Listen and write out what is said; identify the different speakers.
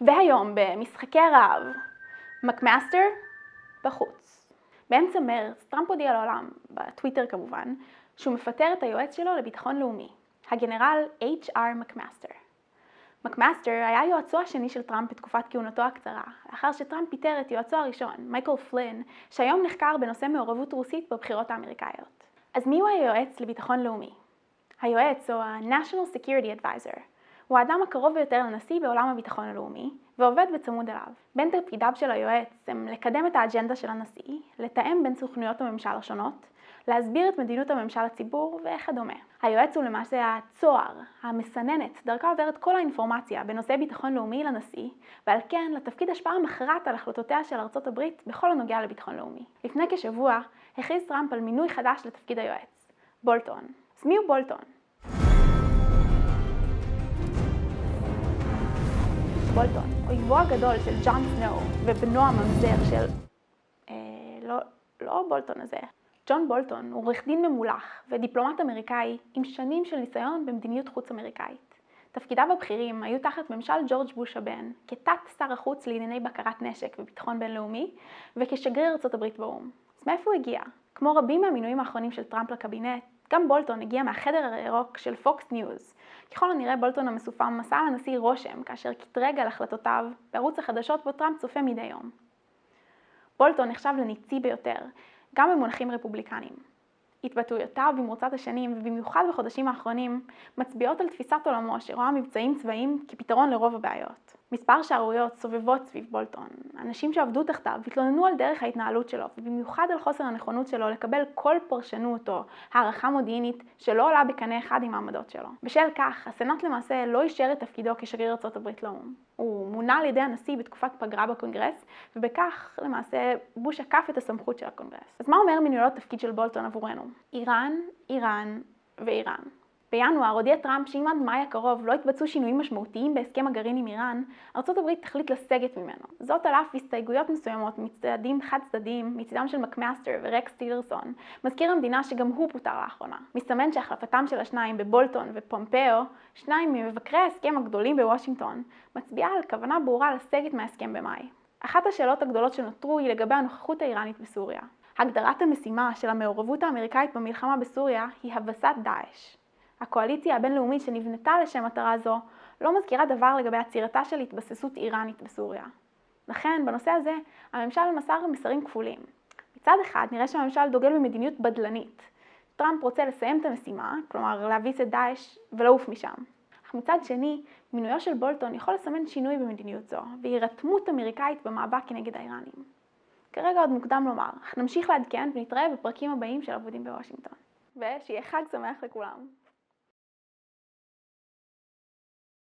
Speaker 1: והיום במשחקי הרעב, מקמאסטר בחוץ. באמצע מרץ, טראמפ הודיע לעולם, בטוויטר כמובן, שהוא מפטר את היועץ שלו לביטחון לאומי, הגנרל H.R. מקמאסטר. מקמאסטר היה יועצו השני של טראמפ בתקופת כהונתו הקצרה, לאחר שטראמפ פיטר את יועצו הראשון, מייקל פלין, שהיום נחקר בנושא מעורבות רוסית בבחירות האמריקאיות. אז מי הוא היועץ לביטחון לאומי? היועץ הוא ה-National Security Advisor. הוא האדם הקרוב ביותר לנשיא בעולם הביטחון הלאומי, ועובד בצמוד אליו. בין תפקידיו של היועץ הם לקדם את האג'נדה של הנשיא, לתאם בין סוכנויות הממשל השונות, להסביר את מדיניות הממשל לציבור וכדומה. היועץ הוא למעשה הצוהר, המסננת, דרכה עוברת כל האינפורמציה בנושא ביטחון לאומי לנשיא, ועל כן לתפקיד השפעה מכרעת על החלטותיה של ארצות הברית בכל הנוגע לביטחון לאומי. לפני כשבוע הכריז טראמפ על מינוי חדש לתפקיד היועץ, בולטון. אז מי הוא בולטון? בולטון, אויבו הגדול של ג'ון סנואו ובנו הממזר של... לא בולטון הזה. ג'ון בולטון הוא עורך דין ממולח ודיפלומט אמריקאי עם שנים של ניסיון במדיניות חוץ אמריקאית. תפקידיו הבכירים היו תחת ממשל ג'ורג' בוש הבן, כתת שר החוץ לענייני בקרת נשק וביטחון בינלאומי, וכשגריר ארצות הברית באו"ם. אז מאיפה הוא הגיע? כמו רבים מהמינויים האחרונים של טראמפ לקבינט, גם בולטון הגיע מהחדר הירוק של פוקס ניוז. ככל הנראה בולטון המסופם מסר לנשיא רושם כאשר קטרג על החלטותיו בערוץ החדשות בו טראמפ צופה מדי יום. בולטון נחשב לניצי ביותר, גם במונחים רפובליקניים. התבטאויותיו במרוצת השנים ובמיוחד בחודשים האחרונים מצביעות על תפיסת עולמו שרואה מבצעים צבאיים כפתרון לרוב הבעיות. מספר שערוריות סובבות סביב בולטון. אנשים שעבדו תחתיו התלוננו על דרך ההתנהלות שלו ובמיוחד על חוסר הנכונות שלו לקבל כל פרשנות או הערכה מודיעינית שלא עולה בקנה אחד עם העמדות שלו. בשל כך, הסנאט למעשה לא אישר את תפקידו כשגריר ארצות הברית לאו"ם. הוא מונה על ידי הנשיא בתקופת פגרה בקונגרס, ובכך למעשה בוש עקף את הסמכות של הקונגרס. אז מה אומר מינויו תפקיד של בולטון עבורנו? איראן, איראן ואיראן. בינואר הודיע טראמפ שאם עד מאי הקרוב לא יתבצעו שינויים משמעותיים בהסכם הגרעין עם איראן, ארצות הברית תחליט לסגת ממנו. זאת על אף הסתייגויות מסוימות מצדדים חד צדדיים, מצדם של מקמאסטר ורקס טילרסון, מזכיר המדינה שגם הוא פוטר לאחרונה. מסתמן שהחלפתם של השניים בבולטון ופומפאו, שניים ממבקרי ההסכם הגדולים בוושינגטון, מצביעה על כוונה ברורה לסגת מההסכם במאי. אחת השאלות הגדולות שנותרו היא לגבי הנוכחות האיראנית בסוריה. הגדרת המשימה של המעורבות האמריקאית במלחמה בסוריה היא הבסת דאעש. הקואליציה הבינלאומית שנבנתה לשם מטרה זו לא מזכירה דבר לגבי עצירתה של התבססות איראנית בסוריה. לכן, בנושא הזה, הממשל מסר מסרים כפולים. מצד אחד, נראה שהממשל דוגל במדיניות בדלנית. טראמפ רוצה לסיים את המשימה, כלומר להביס את דאעש ולעוף משם. אך מצד שני, מינויו של בולטון יכול לסמן שינוי במדיניות זו, והירתמות אמריקאית במאבק כנגד האיראנים. כרגע עוד מוקדם לומר, אך נמשיך לעדכן ונתראה בפרקים הבאים של עבודים בוושינגטון. ושיהיה חג שמח לכולם.